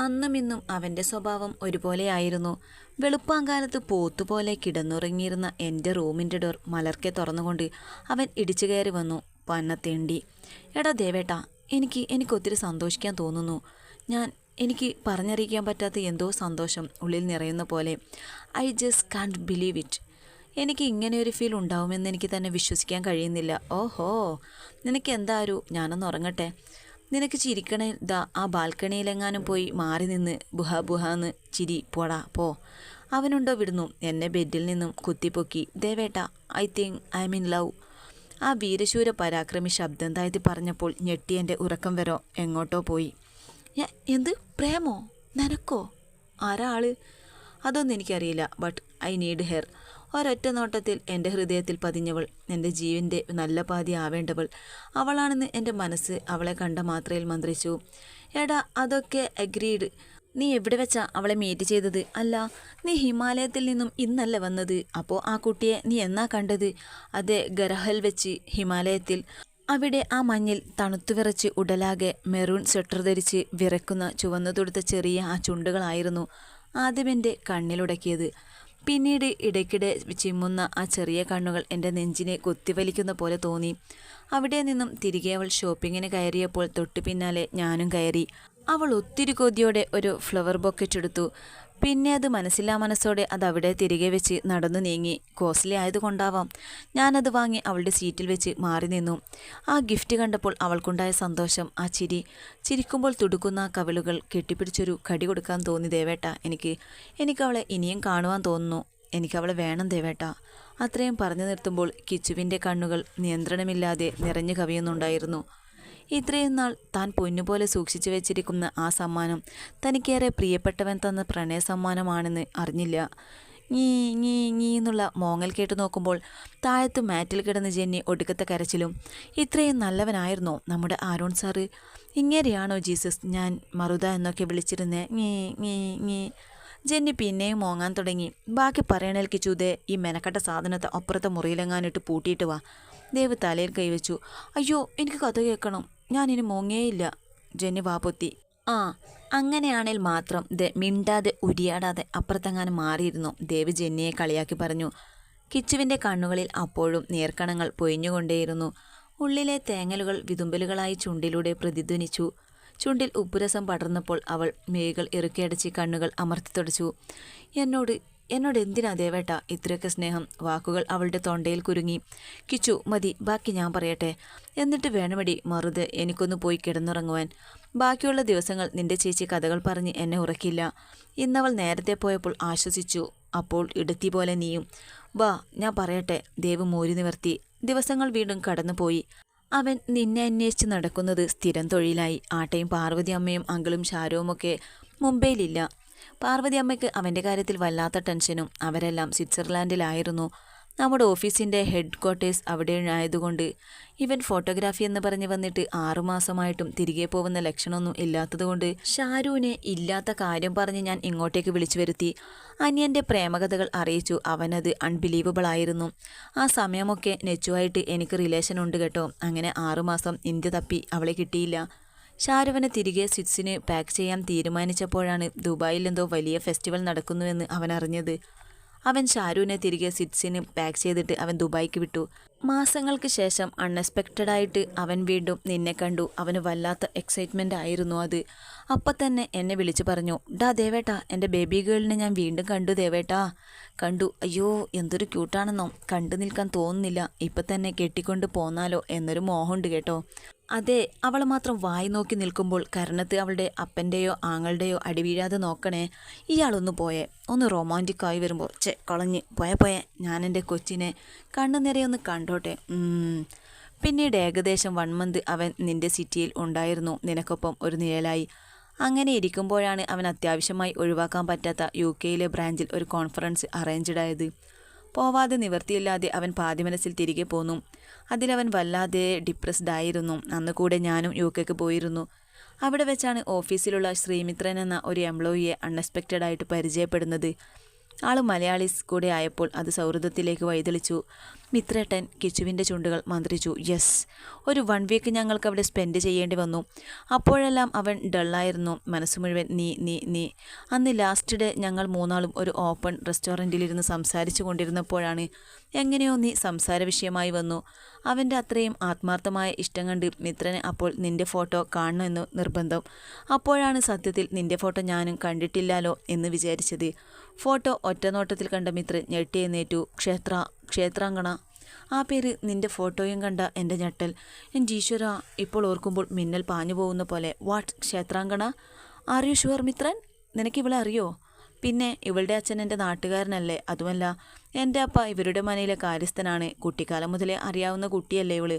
അന്നും ഇന്നും അവൻ്റെ സ്വഭാവം ഒരുപോലെയായിരുന്നു. വെളുപ്പാങ്കാലത്ത് പോത്തുപോലെ കിടന്നുറങ്ങിയിരുന്ന എൻ്റെ റൂമിൻ്റെ ഡോർ മലർക്കെ തുറന്നുകൊണ്ട് അവൻ ഇടിച്ചു കയറി വന്നു. പന്നത്തേണ്ടി. എടാ ദേവേട്ടാ, എനിക്കൊത്തിരി സന്തോഷിക്കാൻ തോന്നുന്നു. എനിക്ക് പറഞ്ഞറിയിക്കാൻ പറ്റാത്ത എന്തോ സന്തോഷം ഉള്ളിൽ നിറയുന്ന പോലെ. I just can't believe it. എനിക്ക് ഇങ്ങനെ ഒരു ഫീൽ ഉണ്ടാവുമെന്ന് എനിക്ക് തന്നെ വിശ്വസിക്കാൻ കഴിയുന്നില്ല. ഓഹോ, നിനക്ക് എന്താ ഞാനൊന്ന് ഉറങ്ങട്ടെ. നിനക്ക് ചിരിക്കണേ ആ ബാൽക്കണിയിലെങ്ങാനും പോയി മാറി നിന്ന് ബുഹാന്ന് ചിരി പോടാ പോ. അവനുണ്ടോ വിടുന്നു എന്നെ ബെഡിൽ നിന്നും കുത്തിപ്പൊക്കി. ദേവേട്ട, I think I'm in love. ആ വീരശൂര പരാക്രമി ശബ്ദം താഴ്ത്തി പറഞ്ഞപ്പോൾ ഞെട്ടി എൻ്റെ ഉറക്കം വരോ എങ്ങോട്ടോ പോയി. എന്ത് പ്രേമോ? നിനക്കോ? ആരാ ആള്? അതൊന്നും എനിക്കറിയില്ല. But I need her. ഒരൊറ്റ നോട്ടത്തിൽ എൻ്റെ ഹൃദയത്തിൽ പതിഞ്ഞവൾ, എൻ്റെ ജീവൻ്റെ നല്ല പാതി ആവേണ്ടവൾ അവളാണെന്ന് എൻ്റെ മനസ്സ് അവളെ കണ്ട മാത്രയിൽ മന്ത്രിച്ചു. എടാ, അതൊക്കെ അഗ്രീഡ്. നീ എവിടെ വെച്ചാ അവളെ മീറ്റ് ചെയ്തത്? അല്ല, നീ ഹിമാലയത്തിൽ നിന്നും ഇന്നല്ല വന്നത്. അപ്പോൾ ആ കുട്ടിയെ നീ എന്നാ കണ്ടത്? അതെ, ഗരഹൽ വെച്ച്, ഹിമാലയത്തിൽ. അവിടെ ആ മഞ്ഞിൽ തണുത്തു വിറച്ച് ഉടലാകെ മെറൂൺ സ്വെറ്റർ ധരിച്ച് വിറക്കുന്ന ചുവന്നു തൊടുത്ത ചെറിയ ആ ചുണ്ടുകളായിരുന്നു ആദ്യം എൻ്റെ കണ്ണിലുടക്കിയത്. പിന്നീട് ഇടയ്ക്കിടെ ചിമ്മുന്ന ആ ചെറിയ കണ്ണുകൾ എൻ്റെ നെഞ്ചിനെ കുത്തിവലിക്കുന്ന പോലെ തോന്നി. അവിടെ നിന്നും തിരികെ അവൾ ഷോപ്പിങ്ങിന് കയറിയപ്പോൾ തൊട്ടു പിന്നാലെ ഞാനും കയറി. അവൾ ഒത്തിരി കൊതിയോടെ ഒരു ഫ്ലവർ ബൊക്കറ്റ് എടുത്തു. പിന്നെ അത് മനസ്സില്ലാ മനസ്സോടെ അതവിടെ തിരികെ വെച്ച് നടന്നു നീങ്ങി. കോസ്റ്റ്ലി ആയതുകൊണ്ടാവാം. ഞാനത് വാങ്ങി അവളുടെ സീറ്റിൽ വെച്ച് മാറി നിന്നു. ആ ഗിഫ്റ്റ് കണ്ടപ്പോൾ അവൾക്കുണ്ടായ സന്തോഷം, ആ ചിരിക്കുമ്പോൾ തുടുക്കുന്ന കവിളുകൾ കെട്ടിപ്പിടിച്ചൊരു കടി കൊടുക്കാൻ തോന്നി. ദേവേട്ട, എനിക്കവളെ ഇനിയും കാണുവാൻ തോന്നുന്നു. എനിക്കവളെ വേണം ദേവേട്ട. അത്രയും പറഞ്ഞു നിർത്തുമ്പോൾ കിച്ചുവിൻ്റെ കണ്ണുകൾ നിയന്ത്രണമില്ലാതെ നിറഞ്ഞു കവിയുന്നുണ്ടായിരുന്നു. ഇത്രയും നാൾ താൻ പൊന്നുപോലെ സൂക്ഷിച്ചു വെച്ചിരിക്കുന്ന ആ സമ്മാനം തനിക്കേറെ പ്രിയപ്പെട്ടവൻ തന്ന പ്രണയ സമ്മാനമാണെന്ന് അറിഞ്ഞില്ല. നീ എന്നുള്ള മോങ്ങൽ കേട്ട് നോക്കുമ്പോൾ താഴത്ത് മാറ്റിൽ കിടന്ന് ജെന്നി ഒടുക്കത്തെ കരച്ചിലും. ഇത്രയും നല്ലവനായിരുന്നോ നമ്മുടെ ആരോൺ സാറ്? ഇങ്ങനെയാണോ ജീസസ് ഞാൻ മറുത എന്നൊക്കെ വിളിച്ചിരുന്നേ? നീ ജെന്നി പിന്നെയും മോങ്ങാൻ തുടങ്ങി. ബാക്കി പറയണേൽ കിച്ചൂതേ, ഈ മെനക്കട്ട സാധനത്തെ അപ്പുറത്തെ മുറിയിലെങ്ങാനിട്ട് പൂട്ടിയിട്ട് വാ. ദേവ് തലയിൽ കൈവച്ചു. അയ്യോ, എനിക്ക് കഥ കേൾക്കണം. ഞാനിനി മോങ്ങേയില്ല. ജെന്നി വാപ്പൊത്തി. ആ, അങ്ങനെയാണേൽ മാത്രം മിണ്ടാതെ ഉരിയാടാതെ അപ്പുറത്തെങ്ങാനും മാറിയിരുന്നു. ദേവ് ജെന്നിയെ കളിയാക്കി പറഞ്ഞു. കിച്ചുവിൻ്റെ കണ്ണുകളിൽ അപ്പോഴും നീർക്കണങ്ങൾ പൊയിഞ്ഞുകൊണ്ടേയിരുന്നു. ഉള്ളിലെ തേങ്ങലുകൾ വിതുമ്പലുകളായി ചുണ്ടിലൂടെ പ്രതിധ്വനിച്ചു. ചുണ്ടിൽ ഉപ്പുരസം പടർന്നപ്പോൾ അവൾ മേകൾ ഇറുക്കിയടച്ച് കണ്ണുകൾ അമർത്തി തുടച്ചു. എന്നോട് എന്തിനാ ദേവേട്ട ഇത്രയൊക്കെ സ്നേഹം? വാക്കുകൾ അവളുടെ തൊണ്ടയിൽ കുരുങ്ങി. കിച്ചു, മതി, ബാക്കി ഞാൻ പറയട്ടെ. എന്നിട്ട് വേണമടി മറുത് എനിക്കൊന്ന് പോയി കിടന്നുറങ്ങുവാൻ. ബാക്കിയുള്ള ദിവസങ്ങൾ നിന്റെ ചേച്ചി കഥകൾ പറഞ്ഞ് എന്നെ ഉറക്കില്ല. ഇന്നവൾ നേരത്തെ പോയപ്പോൾ ആശ്വസിച്ചു. അപ്പോൾ ഇടുത്തി പോലെ നീയും. വാ, ഞാൻ പറയട്ടെ. ദേവ് മോരി നിവർത്തി. ദിവസങ്ങൾ വീണ്ടും കടന്നുപോയി. അവൻ നിന്നെ അന്വേഷിച്ച് നടക്കുന്നത് സ്ഥിരം തൊഴിലായി. ആട്ടയും പാർവതി അമ്മയും അങ്കിളും ഷാരുവുമൊക്കെ മുംബൈയിലില്ല. പാർവതി അമ്മയ്ക്ക് അവൻ്റെ കാര്യത്തിൽ വല്ലാത്ത ടെൻഷനും. അവരെല്ലാം സ്വിറ്റ്സർലാൻഡിലായിരുന്നു. നമ്മുടെ ഓഫീസിൻ്റെ ഹെഡ് ക്വാർട്ടേഴ്സ് അവിടെ ആയതുകൊണ്ട്. ഇവൻ ഫോട്ടോഗ്രാഫി എന്ന് പറഞ്ഞ് വന്നിട്ട് 6 മാസമായിട്ടും തിരികെ പോകുന്ന ലക്ഷണമൊന്നും ഇല്ലാത്തതുകൊണ്ട് ഷാരുവിനെ ഇല്ലാത്ത കാര്യം പറഞ്ഞ് ഞാൻ ഇങ്ങോട്ടേക്ക് വിളിച്ചു വരുത്തി. അനിയൻ്റെ പ്രേമകഥകൾ അറിയിച്ചു. അവനത് അൺബിലീവബിൾ ആയിരുന്നു. ആ സമയമൊക്കെ നെച്ചുവായിട്ട് എനിക്ക് റിലേഷൻ ഉണ്ട് കേട്ടോ. അങ്ങനെ 6 മാസം ഇന്ത്യ തപ്പി അവളെ കിട്ടിയില്ല. ഷാരുവിനെ തിരികെ സ്വിറ്റ്സിന് പാക്ക് ചെയ്യാൻ തീരുമാനിച്ചപ്പോഴാണ് ദുബായിൽ എന്തോ വലിയ ഫെസ്റ്റിവൽ നടക്കുന്നുവെന്ന് അവൻ അറിഞ്ഞത്. അവൻ ഷാരുവിനെ തിരികെ സ്വിറ്റ്സിന് പാക്ക് ചെയ്തിട്ട് അവൻ ദുബായിക്ക് വിട്ടു. മാസങ്ങൾക്ക് ശേഷം അൺഎക്സ്പെക്റ്റഡായിട്ട് അവൻ വീണ്ടും നിന്നെ കണ്ടു. അവന് വല്ലാത്ത എക്സൈറ്റ്മെൻ്റ് ആയിരുന്നു അത്. അപ്പം തന്നെ എന്നെ വിളിച്ചു പറഞ്ഞു. ഡാ ദേവേട്ടാ, എൻ്റെ ബേബി ഗേളിനെ ഞാൻ വീണ്ടും കണ്ടു ദേവേട്ടാ. കണ്ടു. അയ്യോ, എന്തൊരു ക്യൂട്ടാണെന്നോ. കണ്ടു നിൽക്കാൻ തോന്നുന്നില്ല. ഇപ്പം തന്നെ കെട്ടിക്കൊണ്ട് പോന്നാലോ എന്നൊരു മോഹമുണ്ട് കേട്ടോ. അതെ, അവൾ മാത്രം വായി നോക്കി നിൽക്കുമ്പോൾ കരണത്ത് അവളുടെ അപ്പൻ്റെയോ ആങ്ങളുടെയോ അടിവീഴാതെ നോക്കണേ. ഇയാളൊന്ന് പോയേ. ഒന്ന് റൊമാൻറ്റിക്കായി വരുമ്പോൾ കളഞ്ഞ് പോയെ. ഞാൻ എൻ്റെ കൊച്ചിനെ കണ്ണു നിറയൊന്ന് കണ്ടോട്ടെ. പിന്നീട് ഏകദേശം 1 മന്ത് അവൻ നിൻ്റെ സിറ്റിയിൽ ഉണ്ടായിരുന്നു. നിനക്കൊപ്പം ഒരു നിഴലായി. അങ്ങനെ ഇരിക്കുമ്പോഴാണ് അവൻ അത്യാവശ്യമായി ഒഴിവാക്കാൻ പറ്റാത്ത UK ബ്രാഞ്ചിൽ ഒരു കോൺഫറൻസ് അറേഞ്ച്ഡ് ആയത്. പോവാതെ നിവർത്തിയില്ലാതെ അവൻ പാതിമനസ്സിൽ തിരികെ പോന്നു. അതിലവൻ വല്ലാതെ ഡിപ്രസ്ഡ് ആയിരുന്നു. അന്ന് കൂടെ ഞാനും UK പോയിരുന്നു. അവിടെ വെച്ചാണ് ഓഫീസിലുള്ള ശ്രീമിത്രൻ എന്ന ഒരു എംപ്ലോയിയെ അൺഎക്സ്പെക്റ്റഡായിട്ട് പരിചയപ്പെടുന്നത്. ആൾ മലയാളീസ് കൂടെ ആയപ്പോൾ അത് സൗഹൃദത്തിലേക്ക് വഴിതെളിച്ചു. മിത്രേട്ടൻ കിച്ചുവിൻ്റെ ചുണ്ടുകൾ മന്ത്രിച്ചു. യെസ്, ഒരു 1 വീക്ക് ഞങ്ങൾക്ക് അവിടെ സ്പെൻഡ് ചെയ്യേണ്ടി വന്നു. അപ്പോഴെല്ലാം അവൻ ഡള്ളായിരുന്നു. മനസ്സ് മുഴുവൻ നീ നീ നീ. അന്ന് ലാസ്റ്റ് ഡേ ഞങ്ങൾ 3 ഒരു ഓപ്പൺ റെസ്റ്റോറൻറ്റിലിരുന്ന് സംസാരിച്ചു കൊണ്ടിരുന്നപ്പോഴാണ് എങ്ങനെയോ നീ സംസാര വിഷയമായി വന്നു. അവൻ്റെ അത്രയും ആത്മാർത്ഥമായ ഇഷ്ടം കണ്ട് മിത്രന് അപ്പോൾ നിൻ്റെ ഫോട്ടോ കാണണമെന്ന് നിർബന്ധം. അപ്പോഴാണ് സത്യത്തിൽ നിൻ്റെ ഫോട്ടോ ഞാനും കണ്ടിട്ടില്ലാലോ എന്ന് വിചാരിച്ചത്. ഫോട്ടോ ഒറ്റനോട്ടത്തിൽ കണ്ട മിത്രൻ ഞെട്ടിയെന്നേറ്റു. ക്ഷേത്രാങ്കണ, ആ പേര് നിൻ്റെ ഫോട്ടോയും കണ്ട എൻ്റെ ഞെട്ടൽ. എൻ്റെ ഈശ്വര, ഇപ്പോൾ ഓർക്കുമ്പോൾ മിന്നൽ പാഞ്ഞു പോകുന്ന പോലെ. വാട്ട്, ക്ഷേത്രാങ്കണ? Are you sure Mithran? നിനക്ക് ഇവളെ അറിയോ? പിന്നെ ഇവളുടെ അച്ഛൻ എൻ്റെ നാട്ടുകാരനല്ലേ? അതുമല്ല, എൻ്റെ അപ്പ ഇവരുടെ മനയിലെ കാര്യസ്ഥനാണ്. കുട്ടിക്കാലം മുതലേ അറിയാവുന്ന കുട്ടിയല്ലേ ഇവള്.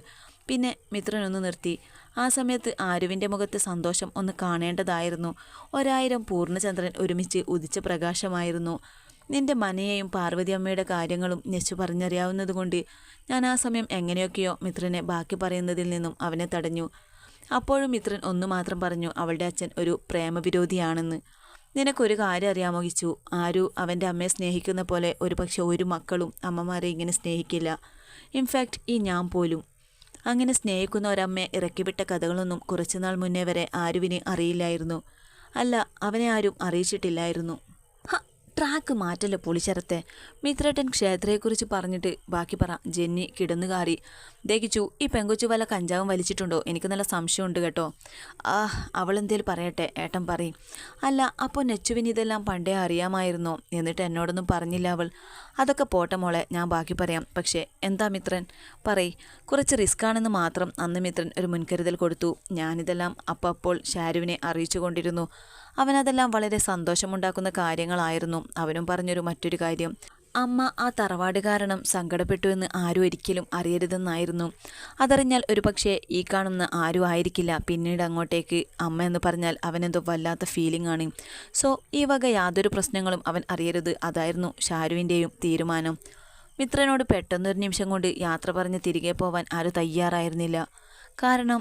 പിന്നെ മിത്രനൊന്ന് നിർത്തി. ആ സമയത്ത് ആരുവിൻ്റെ മുഖത്തെ സന്തോഷം ഒന്ന് കാണേണ്ടതായിരുന്നു. 1000 പൂർണ്ണചന്ദ്രൻ ഒരുമിച്ച് ഉദിച്ച പ്രകാശമായിരുന്നു. നിന്റെ മനയെയും പാർവതി അമ്മയുടെ കാര്യങ്ങളും നെച്ചു പറഞ്ഞറിയാവുന്നതുകൊണ്ട് ഞാൻ ആ സമയം എങ്ങനെയൊക്കെയോ മിത്രനെ ബാക്കി പറയുന്നതിൽ നിന്നും അവനെ തടഞ്ഞു. അപ്പോഴും മിത്രൻ ഒന്നു മാത്രം പറഞ്ഞു, അവളുടെ അച്ഛൻ ഒരു പ്രേമവിരോധിയാണെന്ന്. നിനക്കൊരു കാര്യം അറിയാമോ കിച്ചു? ആരു അവൻ്റെ അമ്മയെ സ്നേഹിക്കുന്ന പോലെ ഒരുപക്ഷെ ഒരു മക്കളും അമ്മമാരെ ഇങ്ങനെ സ്നേഹിക്കില്ല. ഇൻഫാക്റ്റ് ഈ ഞാൻ പോലും. അങ്ങനെ സ്നേഹിക്കുന്ന ഒരമ്മയെ ഇറക്കിവിട്ട കഥകളൊന്നും കുറച്ചുനാൾ മുന്നേ വരെ ആരുവിന് അറിയില്ലായിരുന്നു. അല്ല, അവനെ ആരും അറിയിച്ചിട്ടില്ലായിരുന്നു. ട്രാക്ക് മാറ്റല്ലേ പൊളിച്ചരത്തെ. മിത്രേട്ടൻ ക്ഷേത്രയെക്കുറിച്ച് പറഞ്ഞിട്ട് ബാക്കി പറ. ജെന്നി കിടന്നുകാറി. ദഹിച്ചു, ഈ പെങ്കൊച്ചു വല്ല കഞ്ചാവും വലിച്ചിട്ടുണ്ടോ? എനിക്ക് നല്ല സംശയമുണ്ട് കേട്ടോ. അവളെന്തേലും പറയട്ടെ, ഏട്ടൻ പറയും. അല്ല, അപ്പോൾ നെച്ചുവിന് ഇതെല്ലാം പണ്ടേ അറിയാമായിരുന്നോ? എന്നിട്ട് എന്നോടൊന്നും പറഞ്ഞില്ല അവൾ. അതൊക്കെ പോട്ടെ മോളെ, ഞാൻ ബാക്കി പറയാം. പക്ഷേ എന്താ മിത്രൻ? പറയ്. കുറച്ച് റിസ്ക്കാണെന്ന് മാത്രം അന്ന് മിത്രൻ ഒരു മുൻകരുതൽ കൊടുത്തു. ഞാനിതെല്ലാം അപ്പോൾ ഷാരുവിനെ അറിയിച്ചു കൊണ്ടിരുന്നു. അവനതെല്ലാം വളരെ സന്തോഷമുണ്ടാക്കുന്ന കാര്യങ്ങളായിരുന്നു. അവനും പറഞ്ഞൊരു മറ്റൊരു കാര്യം, അമ്മ ആ തറവാട് കാരണം സങ്കടപ്പെട്ടു എന്ന് ആരും ഒരിക്കലും അറിയരുതെന്നായിരുന്നു. അതറിഞ്ഞാൽ ഒരുപക്ഷെ ഈ കാണുന്ന ആരും ആയിരിക്കില്ല. പിന്നീട് അങ്ങോട്ടേക്ക് അമ്മ എന്ന് പറഞ്ഞാൽ അവനെന്തോ വല്ലാത്ത ഫീലിംഗ് ആണ്. സോ ഈ വക യാതൊരു പ്രശ്നങ്ങളും അവൻ അറിയരുത്. അതായിരുന്നു ഷാരുവിൻ്റെയും തീരുമാനം. മിത്രനോട് പെട്ടെന്നൊരു നിമിഷം കൊണ്ട് യാത്ര പറഞ്ഞ് തിരികെ പോവാൻ ആരും തയ്യാറായിരുന്നില്ല. കാരണം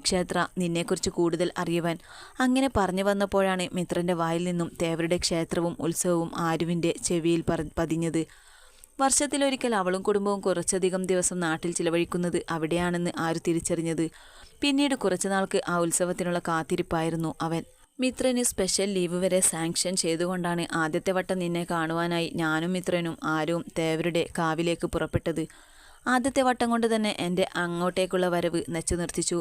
ക്ഷേത്ര നിന്നെക്കുറിച്ച് കൂടുതൽ അറിയുവാൻ. അങ്ങനെ പറഞ്ഞു വന്നപ്പോഴാണ് മിത്രൻ്റെ വായിൽ നിന്നും തേവരുടെ ക്ഷേത്രവും ഉത്സവവും ആരുവിൻ്റെ ചെവിയിൽ പതിഞ്ഞത്. വർഷത്തിലൊരിക്കൽ അവളും കുടുംബവും കുറച്ചധികം ദിവസം നാട്ടിൽ ചിലവഴിക്കുന്നത് അവിടെയാണെന്ന് ആരു തിരിച്ചറിഞ്ഞത്. പിന്നീട് കുറച്ചുനാൾക്ക് ആ ഉത്സവത്തിനുള്ള കാത്തിരിപ്പായിരുന്നു അവൻ. മിത്രന് സ്പെഷ്യൽ ലീവ് വരെ സാങ്ഷൻ ചെയ്തുകൊണ്ടാണ് ആദ്യത്തെ വട്ടം നിന്നെ കാണുവാനായി ഞാനും മിത്രനും ആരും തേവരുടെ കാവിലേക്ക് പുറപ്പെട്ടത്. ആദ്യത്തെ വട്ടം കൊണ്ട് തന്നെ എൻ്റെ അങ്ങോട്ടേക്കുള്ള വരവ് നെച്ചു നിർത്തിച്ചു.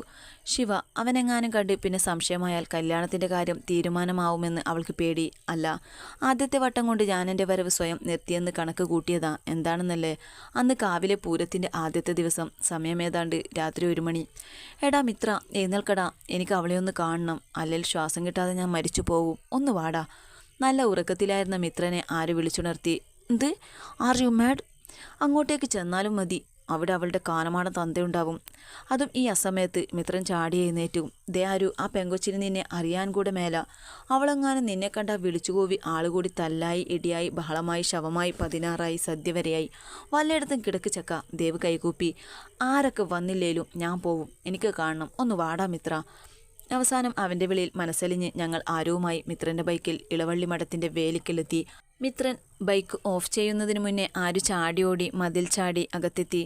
ശിവ, അവനെങ്ങാനും കണ്ട് പിന്നെ സംശയമായാൽ കല്യാണത്തിൻ്റെ കാര്യം തീരുമാനമാവുമെന്ന് അവൾക്ക് പേടി. അല്ല, ആദ്യത്തെ വട്ടം കൊണ്ട് ഞാൻ എൻ്റെ വരവ് സ്വയം നിർത്തിയെന്ന് കണക്ക് കൂട്ടിയതാ. എന്താണെന്നല്ലേ, അന്ന് കാവിലെ പൂരത്തിൻ്റെ ആദ്യത്തെ ദിവസം, സമയം ഏതാണ്ട് രാത്രി 1 മണി. എടാ മിത്ര, എഴുന്നേൽക്കടാ, എനിക്ക് അവളെയൊന്ന് കാണണം. അല്ലെങ്കിൽ ശ്വാസം കിട്ടാതെ ഞാൻ മരിച്ചു പോവും. ഒന്ന് വാടാ. നല്ല ഉറക്കത്തിലായിരുന്ന മിത്രനെ ആര് വിളിച്ചുണർത്തി. എന്ത്? Are you mad? അങ്ങോട്ടേക്ക് ചെന്നാലും മതി, അവിടെ അവളുടെ കാനമാടം തന്തയുണ്ടാവും. അതും ഈ അസമയത്ത്. മിത്രൻ ചാടി എഴുന്നേറ്റു. ദേ ആരു, ആ പെങ്കൊച്ചിന് നിന്നെ അറിയാൻ കൂടെ മേല. അവളെങ്ങാനും നിന്നെ കണ്ട വിളിച്ചുകൂവി ആളുകൂടി തല്ലായി, ഇടിയായി, ബഹളമായി, ശവമായി, 16 സദ്യ വരെയായി. വല്ലയിടത്തും കിടക്ക് ചക്ക. ദേവ് കൈകൂപ്പി. ആരൊക്കെ വന്നില്ലേലും ഞാൻ പോവും. എനിക്ക് കാണണം. ഒന്ന് വാടാ മിത്ര. അവസാനം അവൻ്റെ വിളിയിൽ മനസ്സലിഞ്ഞ് ഞങ്ങൾ ആരുവുമായി മിത്രൻ്റെ ബൈക്കിൽ ഇളവള്ളി മഠത്തിൻ്റെ വേലിക്കലെത്തി. മിത്രൻ ബൈക്ക് ഓഫ് ചെയ്യുന്നതിന് മുന്നേ ആരു ചാടിയോടി മതിൽ ചാടി അകത്തെത്തി.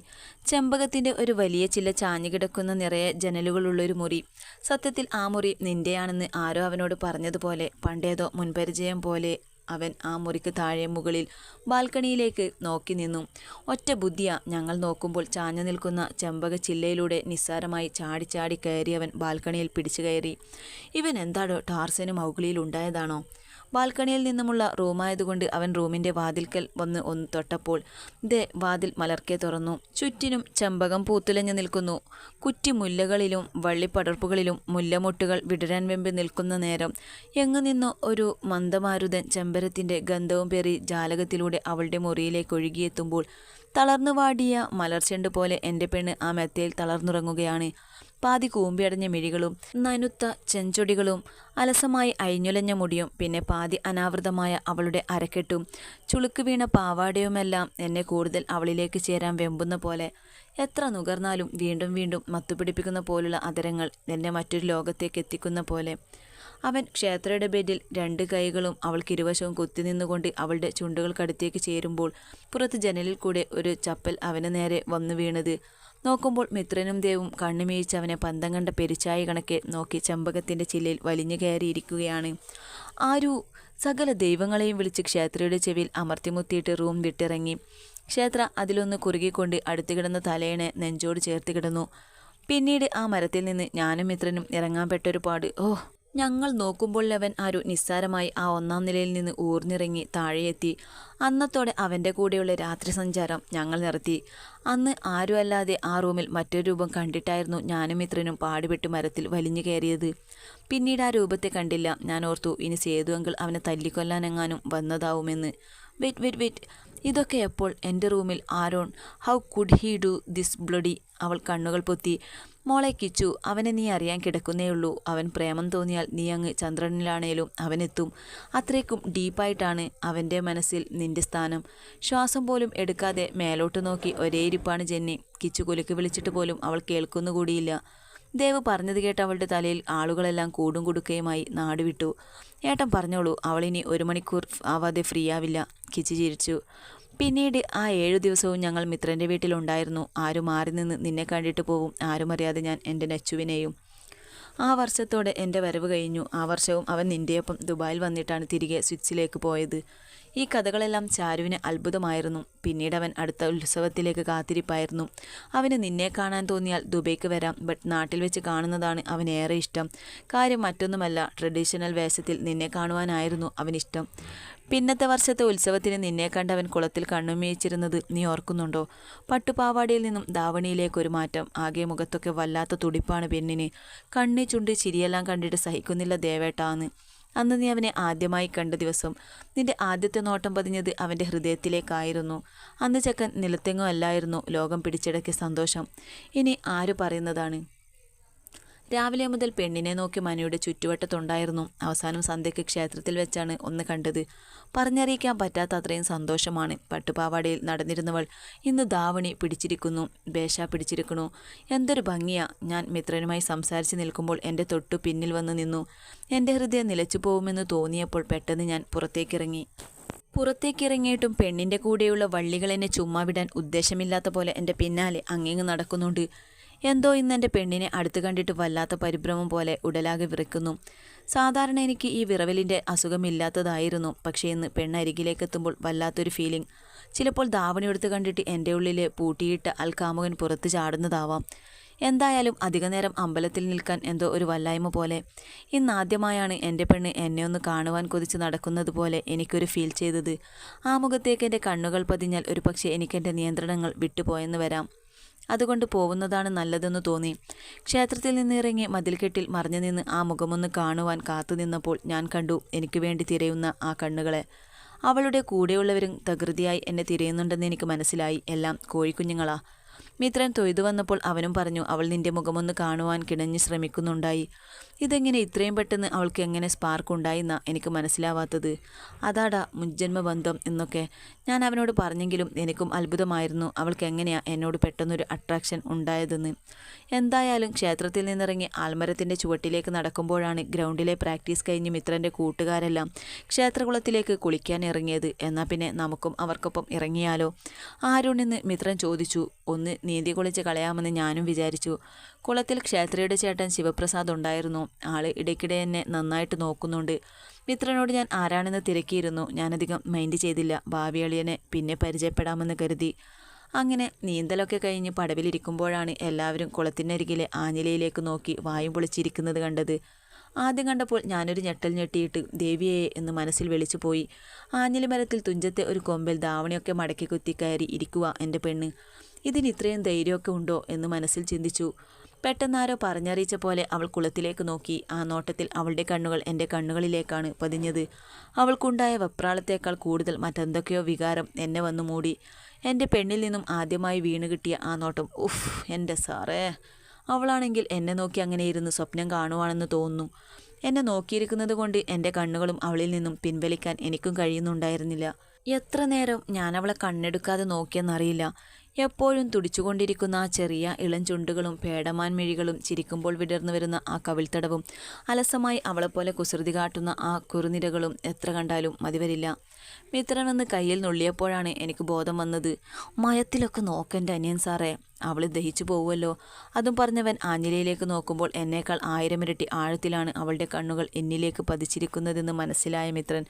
ചെമ്പകത്തിൻ്റെ ഒരു വലിയ ചില്ല ചാഞ്ഞു കിടക്കുന്ന നിറയെ ജനലുകളുള്ളൊരു മുറി. സത്യത്തിൽ ആ മുറി നിൻ്റെയാണെന്ന് ആരോ അവനോട് പറഞ്ഞതുപോലെ, പണ്ടേതോ മുൻപരിചയം പോലെ അവൻ ആ മുറിക്ക് താഴെ മുകളിൽ ബാൽക്കണിയിലേക്ക് നോക്കി നിന്നു. ഒറ്റ ബുദ്ധിയാ. ഞങ്ങൾ നോക്കുമ്പോൾ ചാഞ്ഞു നിൽക്കുന്ന ചെമ്പക ചില്ലയിലൂടെ നിസ്സാരമായി ചാടി കയറി അവൻ ബാൽക്കണിയിൽ പിടിച്ചു കയറി. ഇവൻ എന്താടോ ടാർസന് മൗഗ്ലിയിൽ ഉണ്ടായതാണോ? ബാൽക്കണിയിൽ നിന്നുമുള്ള റൂമായതുകൊണ്ട് അവൻ റൂമിൻ്റെ വാതിൽക്കൽ വന്ന് ഒന്ന് തൊട്ടപ്പോൾ ദേ വാതിൽ മലർക്കെ തുറന്നു. ചുറ്റിനും ചെമ്പകം പൂത്തുലഞ്ഞു നിൽക്കുന്നു. കുറ്റിമുല്ലകളിലും വള്ളിപ്പടർപ്പുകളിലും മുല്ലമൊട്ടുകൾ വിടരാൻ വെമ്പി നിൽക്കുന്ന നേരം എങ്ങു നിന്നോ ഒരു മന്ദമാരുതൻ ചെമ്പരത്തിൻ്റെ ഗന്ധവും പേറി ജാലകത്തിലൂടെ അവളുടെ മുറിയിലേക്ക് ഒഴുകിയെത്തുമ്പോൾ തളർന്നു വാടിയ മലർച്ചെണ്ട് പോലെ എൻ്റെ പെണ്ണ് ആ മെത്തയിൽ തളർന്നുറങ്ങുകയാണ്. പാതി കൂമ്പിയടഞ്ഞ മിഴികളും നനുത്ത ചെഞ്ചൊടികളും അലസമായി അഴിഞ്ഞുലഞ്ഞ മുടിയും പിന്നെ പാതി അനാവൃതമായ അവളുടെ അരക്കെട്ടും ചുളുക്ക് വീണ പാവാടയുമെല്ലാം എന്നെ കൂടുതൽ അവളിലേക്ക് ചേരാൻ വെമ്പുന്ന പോലെ. എത്ര നുകർന്നാലും വീണ്ടും വീണ്ടും മത്തുപിടിപ്പിക്കുന്ന പോലുള്ള അതരങ്ങൾ എന്നെ മറ്റൊരു ലോകത്തേക്ക് എത്തിക്കുന്ന പോലെ. അവൻ ക്ഷേത്രയുടെ ബെഡിൽ 2 കൈകളും അവൾക്കിരുവശവും കുത്തിനിന്നുകൊണ്ട് അവളുടെ ചുണ്ടുകൾക്കടുത്തേക്ക് ചേരുമ്പോൾ പുറത്ത് ജനലിൽ കൂടെ ഒരു ചപ്പൽ അവന് നേരെ വന്നു വീണത് നോക്കുമ്പോൾ മിത്രനും ദേവും കണ്ണുമീഴ്ച അവനെ പന്തം കണ്ട പെരിച്ചായി കണക്കെ നോക്കി ചെമ്പകത്തിൻ്റെ ചില്ലയിൽ വലിഞ്ഞു കയറിയിരിക്കുകയാണ്. ആരു സകല ദൈവങ്ങളെയും വിളിച്ച് ക്ഷേത്രയുടെ ചെവിയിൽ അമർത്തിമുത്തിയിട്ട് റൂം വിട്ടിറങ്ങി. ക്ഷേത്ര അതിലൊന്ന് കുറുകിക്കൊണ്ട് അടുത്ത് കിടന്ന തലയണെ നെഞ്ചോട് ചേർത്ത് കിടന്നു. പിന്നീട് ആ മരത്തിൽ നിന്ന് ഞാനും മിത്രനും ഇറങ്ങാൻ പെട്ടൊരു പാട്. ഞങ്ങൾ നോക്കുമ്പോൾ അവൻ ആരു നിസ്സാരമായി ആ 1-ാം നിലയിൽ നിന്ന് ഊർന്നിറങ്ങി താഴെയെത്തി. അന്നത്തോടെ അവൻ്റെ കൂടെയുള്ള രാത്രി സഞ്ചാരം ഞങ്ങൾ നിർത്തി. അന്ന് ആരും അല്ലാതെ ആ റൂമിൽ മറ്റൊരു രൂപം കണ്ടിട്ടായിരുന്നു ഞാനും മിത്രനും പാടുപെട്ട് മരത്തിൽ വലിഞ്ഞു കയറിയത്. പിന്നീട് ആ രൂപത്തെ കണ്ടില്ല. ഞാൻ ഓർത്തു ഇനി സേതു അങ്കിൾ അവനെ തല്ലിക്കൊല്ലാനെങ്ങാനും വന്നതാവുമെന്ന്. വെയിറ്റ് ഇതൊക്കെ എപ്പോൾ? എൻ്റെ റൂമിൽ Aaron? How could he do this bloody? അവൾ കണ്ണുകൾ പൊത്തി. മോളെ കിച്ചു, അവനെ നീ അറിയാൻ കിടക്കുന്നേയുള്ളൂ. അവൻ പ്രേമം തോന്നിയാൽ നീ അങ്ങ് ചന്ദ്രനിലാണേലും അവനെത്തും. അത്രയ്ക്കും ഡീപ്പായിട്ടാണ് അവൻ്റെ മനസ്സിൽ നിന്റെ സ്ഥാനം. ശ്വാസം പോലും എടുക്കാതെ മേലോട്ട് നോക്കി ഒരേ ഇരിപ്പാണ് ജെന്നി. കിച്ചു കുലുക്കി വിളിച്ചിട്ട് പോലും അവൾ കേൾക്കുന്നുകൂടിയില്ല. ദേവ് പറഞ്ഞത് കേട്ട് അവളുടെ തലയിൽ ആളുകളെല്ലാം കൂടും കുടുക്കയുമായി നാടുവിട്ടു. ഏട്ടൻ പറഞ്ഞോളൂ, അവളിനി 1 മണിക്കൂർ ആവാതെ ഫ്രീ ആവില്ല. കിച്ചു ചിരിച്ചു. പിന്നീട് ആ 7 ദിവസവും ഞങ്ങൾ മിത്രൻ്റെ വീട്ടിലുണ്ടായിരുന്നു. ആരും മാറി നിന്ന് നിന്നെ കണ്ടിട്ട് പോവും. ആരും അറിയാതെ ഞാൻ എൻ്റെ നച്ചുവിനെയും. ആ വർഷത്തോടെ എൻ്റെ വരവ് കഴിഞ്ഞു. ആ വർഷവും അവൻ നിൻ്റെയൊപ്പം ദുബായിൽ വന്നിട്ടാണ് തിരികെ സ്വിറ്റ്സിലേക്ക് പോയത്. ഈ കഥകളെല്ലാം ചാരുവിന് അത്ഭുതമായിരുന്നു. പിന്നീട് അവൻ അടുത്ത ഉത്സവത്തിലേക്ക് കാത്തിരിപ്പായിരുന്നു. അവന് നിന്നെ കാണാൻ തോന്നിയാൽ ദുബൈക്ക് വരാം. ബട്ട് നാട്ടിൽ വെച്ച് കാണുന്നതാണ് അവനേറെ ഇഷ്ടം. കാര്യം മറ്റൊന്നുമല്ല, ട്രഡീഷണൽ വേഷത്തിൽ നിന്നെ കാണുവാനായിരുന്നു അവനിഷ്ടം. പിന്നത്തെ വർഷത്തെ ഉത്സവത്തിന് നിന്നെ കണ്ടവൻ കുളത്തിൽ കണ്ണുമീച്ചിരുന്നത് നീ ഓർക്കുന്നുണ്ടോ? പട്ടുപാവാടയിൽ നിന്നും ധാവണിയിലേക്കൊരു മാറ്റം. ആകെ മുഖത്തൊക്കെ വല്ലാത്ത തുടിപ്പാണ് പെണ്ണിന്. കണ്ണി ചുണ്ട് ചിരിയെല്ലാം കണ്ടിട്ട് സഹിക്കുന്നില്ല ദേവേട്ടാന്ന്. അന്ന് നീ അവനെ ആദ്യമായി കണ്ട ദിവസം നിന്റെ ആദ്യത്തെ നോട്ടം പതിഞ്ഞത് അവൻ്റെ ഹൃദയത്തിലേക്കായിരുന്നു. അന്ന് ചെക്കൻ നിലത്തെങ്ങും അല്ലായിരുന്നു. ലോകം പിടിച്ചടക്കിയ സന്തോഷം ഇനി ആര് പറയുന്നതാണ്? രാവിലെ മുതൽ പെണ്ണിനെ നോക്കി മനയുടെ ചുറ്റുവട്ടത്തുണ്ടായിരുന്നു. അവസാനം സന്ധ്യയ്ക്ക് ക്ഷേത്രത്തിൽ വെച്ചാണ് ഒന്ന് കണ്ടത്. പറഞ്ഞറിയിക്കാൻ പറ്റാത്ത അത്രയും സന്തോഷമാണ്. പട്ടുപാവാടയിൽ നടന്നിരുന്നവൾ ഇന്ന് ധാവണി പിടിച്ചിരിക്കുന്നു, ബേഷ പിടിച്ചിരിക്കണു. എന്തൊരു ഭംഗിയാ! ഞാൻ മിത്രനുമായി സംസാരിച്ച് നിൽക്കുമ്പോൾ എൻ്റെ തൊട്ടു പിന്നിൽ വന്ന് നിന്നു. എൻ്റെ ഹൃദയം നിലച്ചു പോകുമെന്ന് തോന്നിയപ്പോൾ പെട്ടെന്ന് ഞാൻ പുറത്തേക്കിറങ്ങിയിട്ടും പെണ്ണിൻ്റെ കൂടെയുള്ള വള്ളികൾ എന്നെ ചുമ്മാ വിടാൻ ഉദ്ദേശമില്ലാത്ത പോലെ എൻ്റെ പിന്നാലെ അങ്ങിങ്ങ് നടക്കുന്നുണ്ട്. എന്തോ ഇന്ന് എൻ്റെ പെണ്ണിനെ അടുത്ത് കണ്ടിട്ട് വല്ലാത്ത പരിഭ്രമം പോലെ ഉടലാകെ വിറയ്ക്കുന്നു. സാധാരണ എനിക്ക് ഈ വിറവലിൻ്റെ അസുഖമില്ലാത്തതായിരുന്നു. പക്ഷേ ഇന്ന് പെണ്ണരികിലേക്കെത്തുമ്പോൾ വല്ലാത്തൊരു ഫീലിംഗ്. ചിലപ്പോൾ ധാവണി എടുത്ത് കണ്ടിട്ട് എൻ്റെ ഉള്ളിലെ പൂട്ടിയിട്ട അൽക്കാമുകൻ പുറത്ത് ചാടുന്നതാവാം. എന്തായാലും അധികനേരം അമ്പലത്തിൽ നിൽക്കാൻ എന്തോ ഒരു വല്ലായ്മ പോലെ. ഇന്നാദ്യമായാണ് എൻ്റെ പെണ്ണ് എന്നെ ഒന്ന് കാണുവാൻ കൊതിച്ച് നടക്കുന്നത് പോലെ എനിക്കൊരു ഫീൽ ചെയ്തത്. ആ മുഖത്തേക്ക് എൻ്റെ കണ്ണുകൾ പതിഞ്ഞാൽ ഒരു പക്ഷേ എനിക്കെൻ്റെ നിയന്ത്രണങ്ങൾ വിട്ടുപോയെന്ന് വരാം. അതുകൊണ്ട് പോകുന്നതാണ് നല്ലതെന്ന് തോന്നി. ക്ഷേത്രത്തിൽ നിന്നിറങ്ങി മതിൽക്കെട്ടിൽ മറഞ്ഞു നിന്ന് ആ മുഖമൊന്ന് കാണുവാൻ കാത്തു നിന്നപ്പോൾ ഞാൻ കണ്ടു എനിക്ക് വേണ്ടി തിരയുന്ന ആ കണ്ണുകളെ. അവളുടെ കൂടെയുള്ളവരും തകൃതിയായി എന്നെ തിരയുന്നുണ്ടെന്ന് എനിക്ക് മനസ്സിലായി. എല്ലാം കോഴിക്കുഞ്ഞുങ്ങളാ. മിത്രൻ തൊയ്തു വന്നപ്പോൾ അവനും പറഞ്ഞു അവൾ നിന്റെ മുഖമൊന്ന് കാണുവാൻ കിണഞ്ഞ് ശ്രമിക്കുന്നുണ്ടായി. ഇതെങ്ങനെ ഇത്രയും പെട്ടെന്ന് അവൾക്ക് എങ്ങനെ സ്പാർക്ക് ഉണ്ടായിന്നാ എനിക്ക് മനസ്സിലാവാത്തത്. അതാടാ മുജ്ജന്മ ബന്ധം എന്നൊക്കെ ഞാൻ അവനോട് പറഞ്ഞെങ്കിലും എനിക്കും അത്ഭുതമായിരുന്നു അവൾക്ക് എങ്ങനെയാ എന്നോട് പെട്ടെന്നൊരു അട്രാക്ഷൻ ഉണ്ടായതെന്ന്. എന്തായാലും ക്ഷേത്രത്തിൽ നിന്നിറങ്ങി ആൽമരത്തിൻ്റെ ചുവട്ടിലേക്ക് നടക്കുമ്പോഴാണ് ഗ്രൗണ്ടിലെ പ്രാക്ടീസ് കഴിഞ്ഞ് മിത്രൻ്റെ കൂട്ടുകാരെല്ലാം ക്ഷേത്രകുളത്തിലേക്ക് കുളിക്കാൻ ഇറങ്ങിയത്. എന്നാൽ പിന്നെ നമുക്കും അവർക്കൊപ്പം ഇറങ്ങിയാലോ? ആരുണെന്ന് മിത്രൻ ചോദിച്ചു. ഒന്ന് നീന്തി കുളിച്ച് കളയാമെന്ന് ഞാനും വിചാരിച്ചു. കുളത്തിൽ ക്ഷേത്രയുടെ ചേട്ടൻ ശിവപ്രസാദ് ഉണ്ടായിരുന്നു. ആള് ഇടയ്ക്കിടെ എന്നെ നന്നായിട്ട് നോക്കുന്നുണ്ട്. മിത്രനോട് ഞാൻ ആരാണെന്ന് തിരക്കിയിരുന്നു. ഞാനധികം മൈൻഡ് ചെയ്തില്ല. ഭാവിയളിയനെ പിന്നെ പരിചയപ്പെടാമെന്ന് കരുതി. അങ്ങനെ നീന്തലൊക്കെ കഴിഞ്ഞ് പടവിലിരിക്കുമ്പോഴാണ് എല്ലാവരും കുളത്തിനരികിലെ ആഞ്ഞിലയിലേക്ക് നോക്കി വായും പൊളിച്ചിരിക്കുന്നത് കണ്ടത്. ആദ്യം കണ്ടപ്പോൾ ഞാനൊരു ഞെട്ടൽ ഞെട്ടിയിട്ട് ദേവിയെ എന്ന് മനസ്സിൽ വിളിച്ചു പോയി. ആഞ്ഞിലി മരത്തിൽ തുഞ്ചത്തെ ഒരു കൊമ്പിൽ ധാവണിയൊക്കെ മടക്കി കുത്തി കയറി ഇരിക്കുക എൻ്റെ പെണ്ണ്. ഇതിന് ഇത്രയും ധൈര്യമൊക്കെ ഉണ്ടോ എന്ന് മനസ്സിൽ ചിന്തിച്ചു. പെട്ടെന്നാരോ പറഞ്ഞറിയിച്ച പോലെ അവൾ കുളത്തിലേക്ക് നോക്കി. ആ നോട്ടത്തിൽ അവളുടെ കണ്ണുകൾ എൻ്റെ കണ്ണുകളിലേക്കാണ് പതിഞ്ഞത്. അവൾക്കുണ്ടായ വെപ്രാളത്തേക്കാൾ കൂടുതൽ മറ്റെന്തൊക്കെയോ വികാരം എന്നെ വന്നു മൂടി. എൻ്റെ പെണ്ണിൽ നിന്നും ആദ്യമായി വീണ് കിട്ടിയ ആ നോട്ടം, ഉഫ് എൻ്റെ സാറേ! അവളാണെങ്കിൽ എന്നെ നോക്കി അങ്ങനെ ഇരുന്ന് സ്വപ്നം കാണുവാണെന്ന് തോന്നുന്നു. എന്നെ നോക്കിയിരിക്കുന്നത് കൊണ്ട് എൻ്റെ കണ്ണുകളും അവളിൽ നിന്നും പിൻവലിക്കാൻ എനിക്കും കഴിയുന്നുണ്ടായിരുന്നില്ല. എത്ര നേരം ഞാൻ അവളെ കണ്ണെടുക്കാതെ നോക്കിയെന്നറിയില്ല. എപ്പോഴും തുടിച്ചുകൊണ്ടിരിക്കുന്ന ആ ചെറിയ ഇളം ചുണ്ടുകളും പേടമാൻ മിഴികളും, ചിരിക്കുമ്പോൾ വിടർന്നു വരുന്ന ആ കവിൾത്തടവും, അലസമായി അവളെപ്പോലെ കുസൃതി കാട്ടുന്ന ആ കുറുനിരകളും എത്ര കണ്ടാലും മതിവരില്ല. മിത്രനെന്ന് കയ്യിൽ നുള്ളിയപ്പോഴാണ് എനിക്ക് ബോധം വന്നത്. മയത്തിലൊക്കെ നോക്കെൻ്റെ അനിയൻ സാറേ, അവൾ ദഹിച്ചു പോവുമല്ലോ. അതും പറഞ്ഞവൻ ആഞ്ഞിലയിലേക്ക് നോക്കുമ്പോൾ എന്നേക്കാൾ 1000 ഇരട്ടി ആഴത്തിലാണ് അവളുടെ കണ്ണുകൾ എന്നിലേക്ക് പതിച്ചിരിക്കുന്നതെന്ന് മനസ്സിലായ മിത്രൻ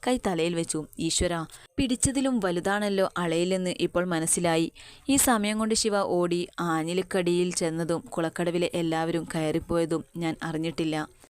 കൈ തലയിൽ വെച്ചു. ഈശ്വരാ, പിടിച്ചതിലും വലുതാണല്ലോ അളയിലെന്ന് ഇപ്പോൾ മനസ്സിലായി. ഈ സമയം കൊണ്ട് ശിവ ഓടി ആഞ്ഞിലിക്കടിയിൽ ചെന്നതും കുളക്കടവിലെ എല്ലാവരും കയറിപ്പോയതും ഞാൻ അറിഞ്ഞിട്ടില്ല.